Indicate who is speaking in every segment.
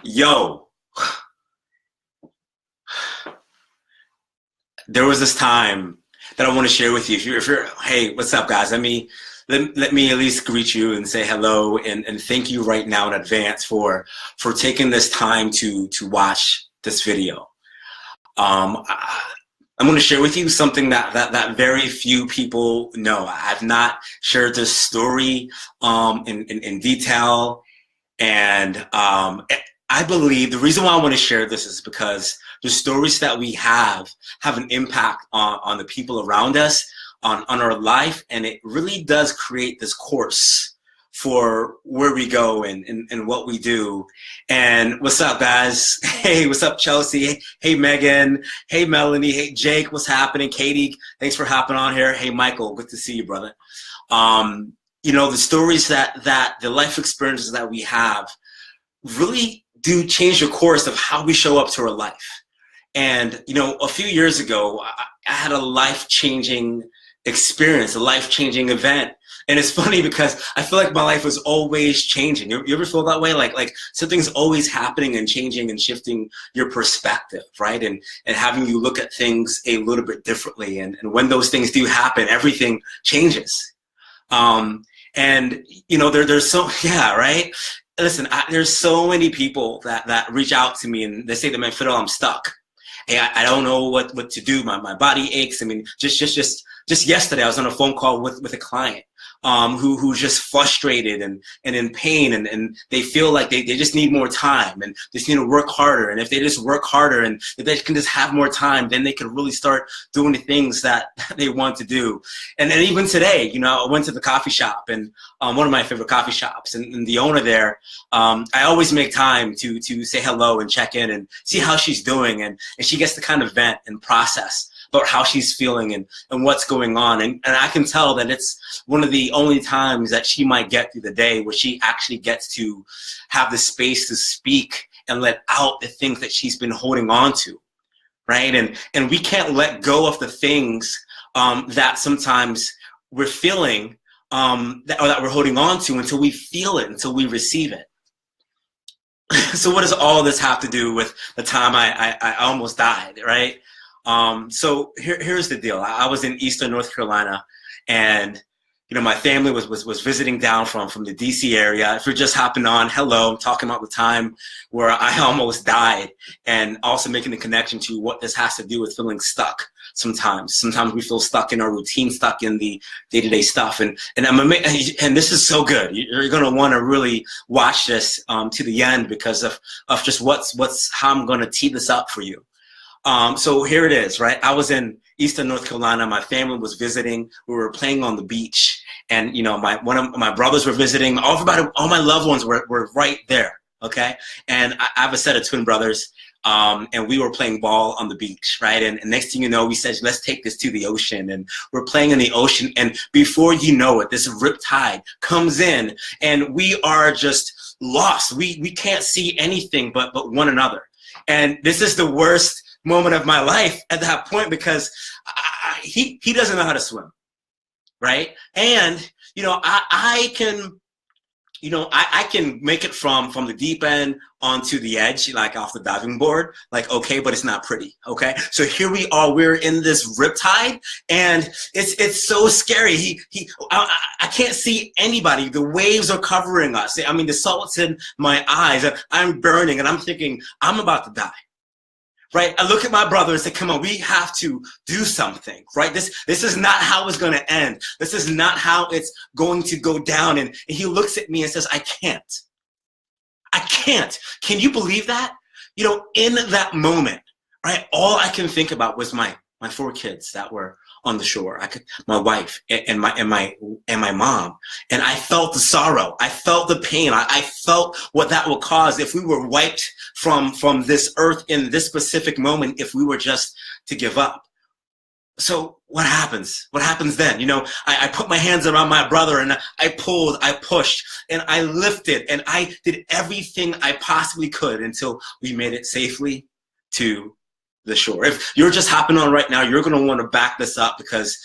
Speaker 1: Yo, there was this time that I want to share with you. Hey, what's up, guys? Let me at least greet you and say hello and thank you right now in advance for taking this time to watch this video. I'm going to share with you something that very few people know. I've not shared this story in detail, and I believe the reason why I want to share this is because the stories that we have an impact on the people around us, on our life, and it really does create this course for where we go and what we do. And what's up, guys? Hey, what's up, Chelsea? Hey, Megan. Hey, Melanie. Hey, Jake. What's happening? Katie, thanks for hopping on here. Hey, Michael, good to see you, brother. The stories that the life experiences that we have really do change the course of how we show up to our life. And, a few years ago, I had a life-changing experience, a life-changing event. And it's funny because I feel like my life was always changing. You ever feel that way? Like something's always happening and changing and shifting your perspective, right? And having you look at things a little bit differently. And when those things do happen, everything changes. There's so, yeah, right? Listen, there's so many people that reach out to me and they say to me, Fidel, I'm stuck. Hey, I don't know what to do. My body aches. I mean, just yesterday, I was on a phone call with a client who's just frustrated and in pain, and they feel like they just need more time and just need to work harder. And if they just work harder and if they can just have more time, then they can really start doing the things that they want to do. And then even today, I went to the coffee shop, and one of my favorite coffee shops, and the owner there, I always make time to say hello and check in and see how she's doing, and she gets to kind of vent and process about how she's feeling and what's going on. And I can tell that it's one of the only times that she might get through the day where she actually gets to have the space to speak and let out the things that she's been holding on to, right? And we can't let go of the things that sometimes we're feeling that we're holding on to until we feel it, until we receive it. So what does all this have to do with the time I almost died, right? So here's the deal. I was in Eastern North Carolina, and my family was visiting down from the DC area. If you're just hopping on, hello, I'm talking about the time where I almost died, and also making the connection to what this has to do with feeling stuck. Sometimes we feel stuck in our routine, stuck in the day-to-day stuff, and this is so good. You're gonna want to really watch this to the end because of just how I'm gonna tee this up for you. So here it is, right? I was in Eastern North Carolina. My family was visiting. We were playing on the beach, and one of my brothers were visiting. All my loved ones were right there. Okay, and I have a set of twin brothers, and we were playing ball on the beach, right? And next thing you know, we said, let's take this to the ocean, and we're playing in the ocean. And before you know it, this rip tide comes in, and we are just lost. We can't see anything but one another. And this is the worst moment of my life at that point because he doesn't know how to swim, right? And I can make it from the deep end onto the edge, like off the diving board, like okay, but it's not pretty, okay? So here we are, we're in this riptide, and it's so scary. I can't see anybody. The waves are covering us. I mean, the salt's in my eyes, and I'm burning, and I'm thinking I'm about to die. Right? I look at my brother and say, come on, we have to do something, right? This is not how it's going to end. This is not how it's going to go down. And he looks at me and says, I can't. Can you believe that? In that moment, right? All I can think about was my 4 kids that were on the shore. My wife and my mom, and I felt the sorrow. I felt the pain. I felt what that would cause if we were wiped from this earth in this specific moment, if we were just to give up. So what happens? What happens then? I put my hands around my brother, and I pulled, I pushed, and I lifted, and I did everything I possibly could until we made it safely to the shore. If you're just hopping on right now, you're going to want to back this up because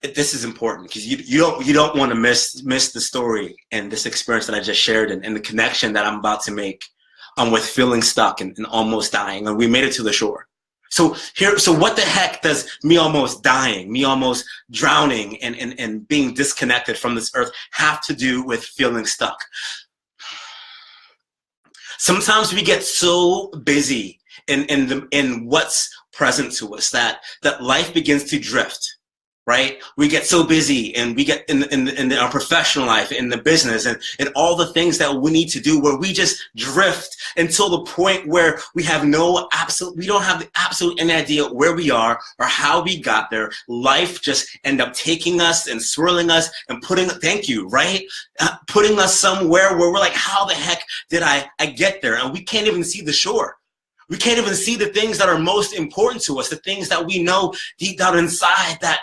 Speaker 1: this is important, because you don't want to miss the story and this experience that I just shared and the connection that I'm about to make with feeling stuck and almost dying, and we made it to the shore. So what the heck does me almost dying, me almost drowning and being disconnected from this earth have to do with feeling stuck? Sometimes we get so busy in what's present to us that life begins to drift. Right? We get so busy, and we get in our professional life, in the business, and all the things that we need to do, where we just drift until the point where we don't have the absolute any idea where we are or how we got there. Life just end up taking us and swirling us and putting us somewhere where we're like, how the heck did I get there? And we can't even see the shore. We can't even see the things that are most important to us, the things that we know deep down inside that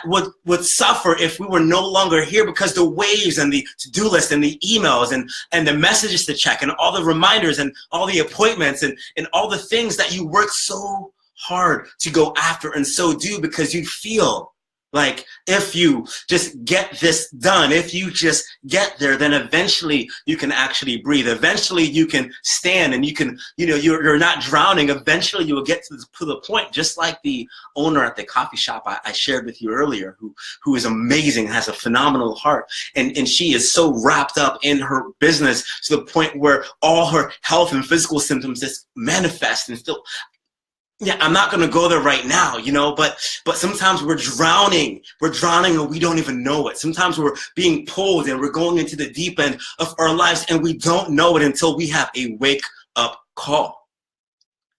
Speaker 1: would suffer if we were no longer here, because the waves and the to-do list and the emails and the messages to check and all the reminders and all the appointments and all the things that you work so hard to go after and so do, because you feel like if you just get this done, if you just get there, then eventually you can actually breathe. Eventually you can stand and you can, you're not drowning. Eventually you will get to the point, just like the owner at the coffee shop I shared with you earlier, who is amazing, has a phenomenal heart. And she is so wrapped up in her business to the point where all her health and physical symptoms just manifest and still. Yeah, I'm not going to go there right now, but sometimes we're drowning and we don't even know it. Sometimes we're being pulled and we're going into the deep end of our lives and we don't know it until we have a wake up call.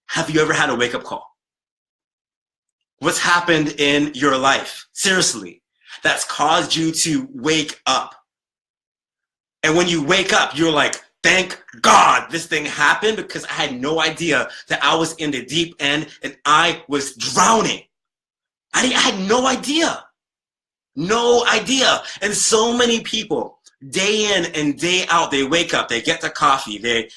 Speaker 1: Have you ever had a wake up call? What's happened in your life, seriously, that's caused you to wake up? And when you wake up, you're like, thank God this thing happened, because I had no idea that I was in the deep end and I was drowning. I had no idea. No idea. And so many people, day in and day out, they wake up, they get the coffee, their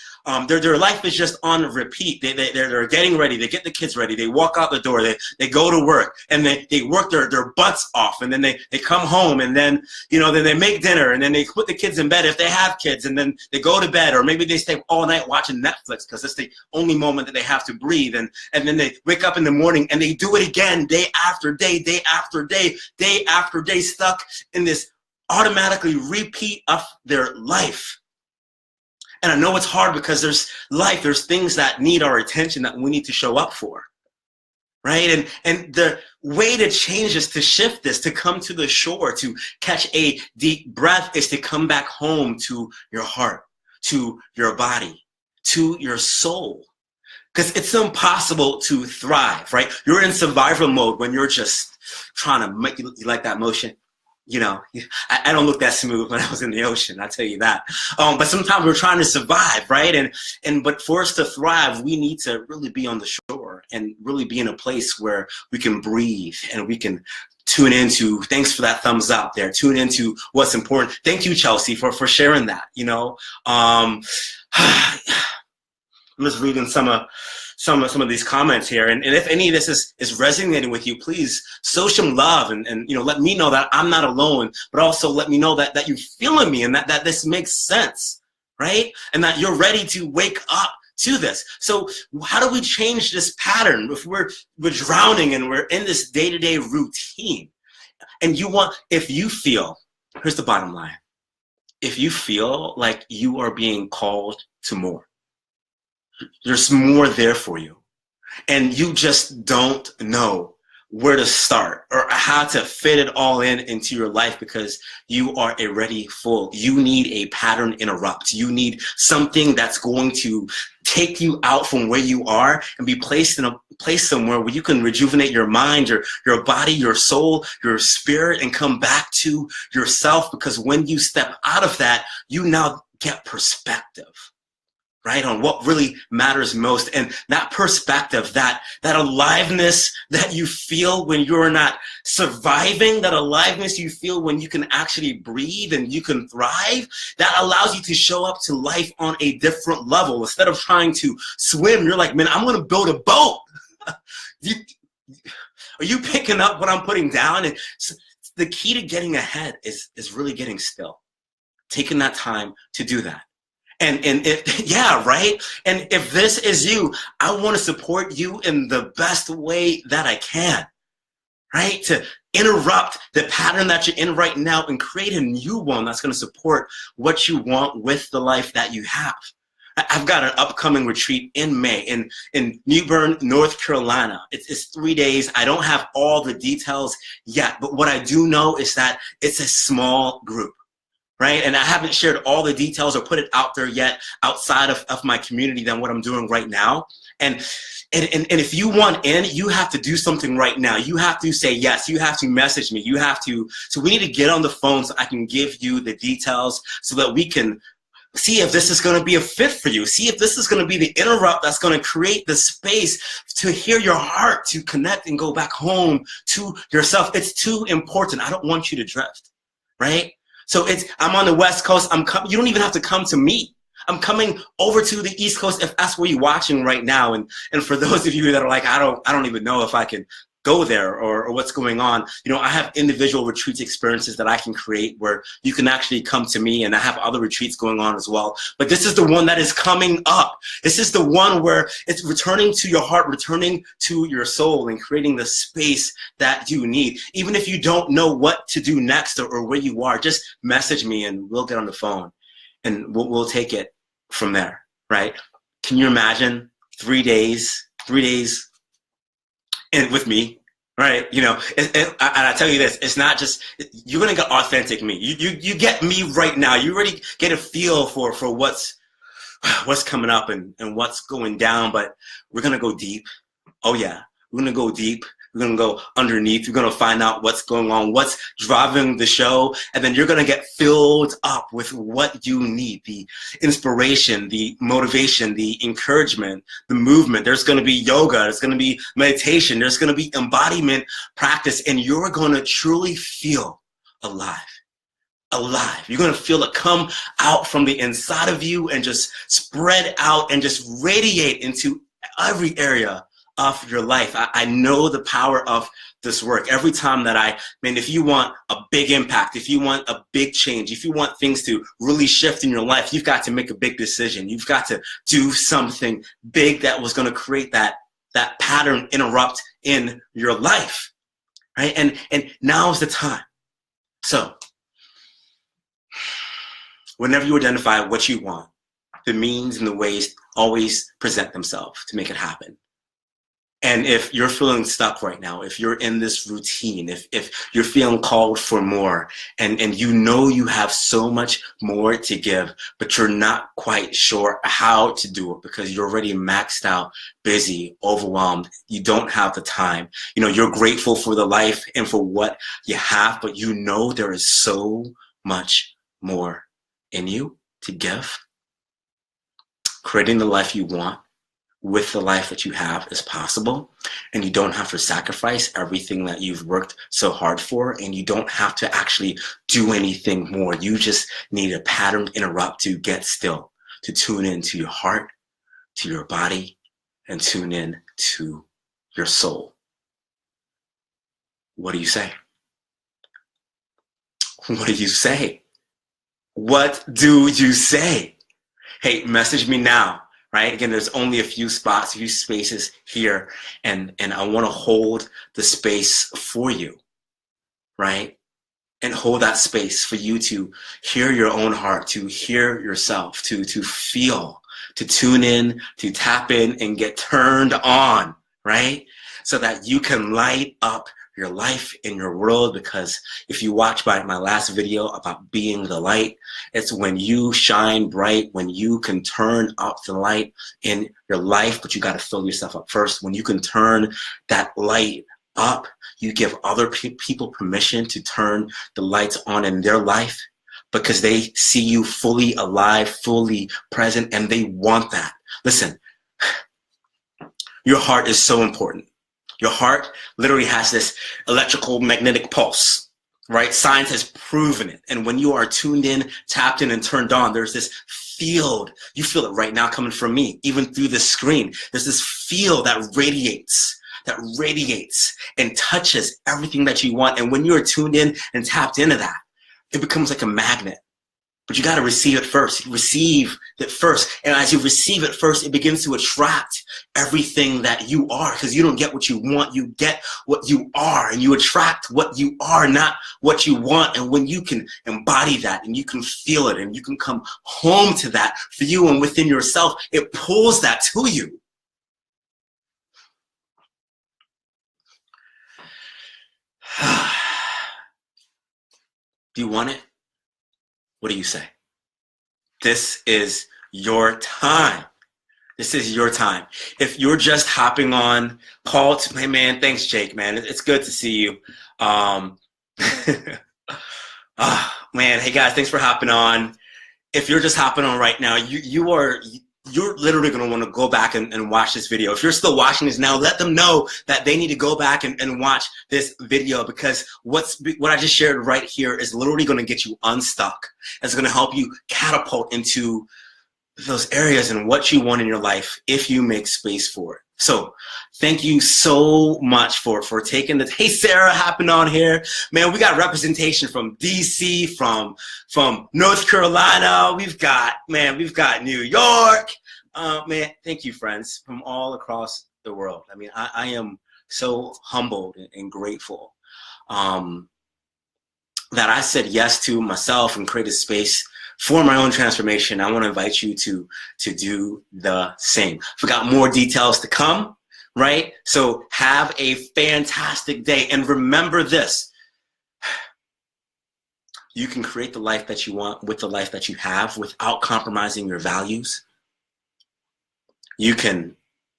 Speaker 1: life is just on repeat. They're getting ready, they get the kids ready, they walk out the door, they go to work, and they work their butts off, and then they come home, and then then they make dinner, and then they put the kids in bed if they have kids, and then they go to bed, or maybe they stay all night watching Netflix because it's the only moment that they have to breathe, and then they wake up in the morning and they do it again, day after day, day after day, day after day, stuck in this automatically repeat of their life. And I know it's hard because there's things that need our attention that we need to show up for, right? And the way to change this, to shift this, to come to the shore, to catch a deep breath, is to come back home to your heart, to your body, to your soul. Because it's impossible to thrive, right? You're in survival mode when you're just trying to make, you like that motion? I don't look that smooth when I was in the ocean, I'll tell you that. But sometimes we're trying to survive, right? But for us to thrive, we need to really be on the shore and really be in a place where we can breathe and we can tune into, thanks for that thumbs up there, tune into what's important. Thank you, Chelsea, for sharing that, I'm just reading some of these comments here, and if any of this is resonating with you, please show some love and let me know that I'm not alone, but also let me know that you're feeling me and that this makes sense, right? And that you're ready to wake up to this. So how do we change this pattern if we're drowning and we're in this day-to-day routine? And if you feel, here's the bottom line, if you feel like you are being called to more, there's more there for you, and you just don't know where to start or how to fit it all into your life because you are already full. You need a pattern interrupt. You need something that's going to take you out from where you are and be placed in a place somewhere where you can rejuvenate your mind, your body, your soul, your spirit, and come back to yourself. Because when you step out of that, you now get perspective, right, on what really matters most. And that perspective, that aliveness that you feel when you're not surviving, that aliveness you feel when you can actually breathe and you can thrive, that allows you to show up to life on a different level. Instead of trying to swim, you're like, man, I'm going to build a boat. Are you picking up what I'm putting down? And the key to getting ahead is really getting still, taking that time to do that. And if, yeah, right? And if this is you, I want to support you in the best way that I can, right? To interrupt the pattern that you're in right now and create a new one that's going to support what you want with the life that you have. I've got an upcoming retreat in May in New Bern, North Carolina. It's 3 days. I don't have all the details yet, but what I do know is that it's a small group, right? And I haven't shared all the details or put it out there yet outside of my community than what I'm doing right now. And if you want in, you have to do something right now. You have to say yes. You have to message me. You have to, so we need to get on the phone so I can give you the details so that we can see if this is going to be a fit for you. See if this is going to be the interrupt that's going to create the space to hear your heart, to connect and go back home to yourself. It's too important. I don't want you to drift, right? So I'm on the West Coast. You don't even have to come to me. I'm coming over to the East Coast if that's where you're watching right now. And for those of you that are like, I don't even know if I can go there or what's going on. I have individual retreats experiences that I can create where you can actually come to me, and I have other retreats going on as well. But this is the one that is coming up. This is the one where it's returning to your heart, returning to your soul, and creating the space that you need. Even if you don't know what to do next or where you are, just message me and we'll get on the phone and we'll take it from there, right? Can you imagine 3 days and with me, right? And I tell you this, it's not just, you're going to get authentic me. You get me right now. You already get a feel for what's coming up and what's going down, but we're going to go deep. Oh yeah, we're going to go deep. We're going to go underneath. We're going to find out what's going on, what's driving the show. And then you're going to get filled up with what you need, the inspiration, the motivation, the encouragement, the movement. There's going to be yoga. There's going to be meditation. There's going to be embodiment practice. And you're going to truly feel alive. You're going to feel it come out from the inside of you and just spread out and just radiate into every area of your life. I know the power of this work. Every time that if you want a big impact, if you want a big change, if you want things to really shift in your life, you've got to make a big decision. You've got to do something big that was going to create that pattern interrupt in your life, right? And now's the time. So whenever you identify what you want, the means and the ways always present themselves to make it happen. And if you're feeling stuck right now, if you're in this routine, if you're feeling called for more, and you have so much more to give, but you're not quite sure how to do it because you're already maxed out, busy, overwhelmed, you don't have the time. You're grateful for the life and for what you have, but there is so much more in you to give. Creating the life you want with the life that you have is possible, and you don't have to sacrifice everything that you've worked so hard for, and you don't have to actually do anything more. You just need a pattern interrupt to get still, to tune into your heart, to your body, and tune in to your soul. What do you say? What do you say? What do you say? Hey, message me now. Right? Again, there's only a few spots, a few spaces here, and I want to hold the space for you, right? And hold that space for you to hear your own heart, to hear yourself, to feel, to tune in, to tap in and get turned on, right? So that you can light up your life in your world, because if you watch my last video about being the light, it's when you shine bright, when you can turn up the light in your life, but you got to fill yourself up first. When you can turn that light up, you give other people permission to turn the lights on in their life, because they see you fully alive, fully present, and they want that. Listen, your heart is so important. Your heart literally has this electrical magnetic pulse, right? Science has proven it. And when you are tuned in, tapped in, and turned on, there's this field. You feel it right now coming from me, even through the screen. There's this field that radiates and touches everything that you want. And when you're tuned in and tapped into that, it becomes like a magnet. But you got to receive it first. Receive it first. And as you receive it first, it begins to attract everything that you are, because you don't get what you want. You get what you are, and you attract what you are, not what you want. And when you can embody that and you can feel it and you can come home to that for you and within yourself, it pulls that to you. Do you want it? What do you say? This is your time. This is your time. If you're just hopping on, call to, hey man, thanks Jake, man. It's good to see you. Man, hey guys, thanks for hopping on. If you're just hopping on right now, you're literally going to want to go back and watch this video. If you're still watching this now, let them know that they need to go back and watch this video, because what I just shared right here is literally going to get you unstuck. It's going to help you catapult into those areas and what you want in your life if you make space for it. So thank you so much for taking the, hey Sarah, hopping on here. Man, we got representation from DC, from North Carolina. We've got New York. Man, thank you friends from all across the world. I mean, I am so humbled and grateful that I said yes to myself and created space for my own transformation. I want to invite you to do the same. We've got more details to come, right? So have a fantastic day. And remember this, you can create the life that you want with the life that you have without compromising your values. You can,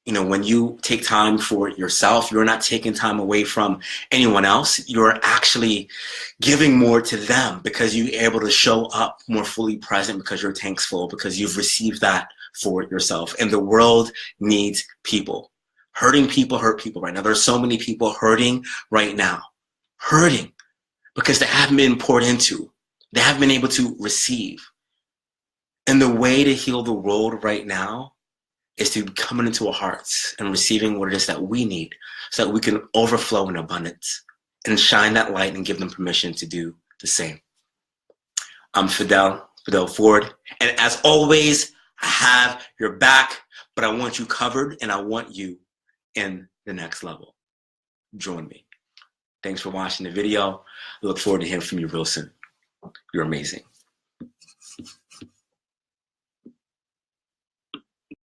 Speaker 1: when you take time for yourself, you're not taking time away from anyone else. You're actually giving more to them because you're able to show up more fully present because your tank's full, because you've received that for yourself. And the world needs people. Hurting people hurt people right now. There's so many people hurting right now. Hurting because they haven't been poured into. They haven't been able to receive. And the way to heal the world right now is to be coming into our hearts and receiving what it is that we need so that we can overflow in abundance and shine that light and give them permission to do the same. I'm Fidel Forde. And as always, I have your back, but I want you covered and I want you in the next level. Join me. Thanks for watching the video. I look forward to hearing from you real soon. You're amazing.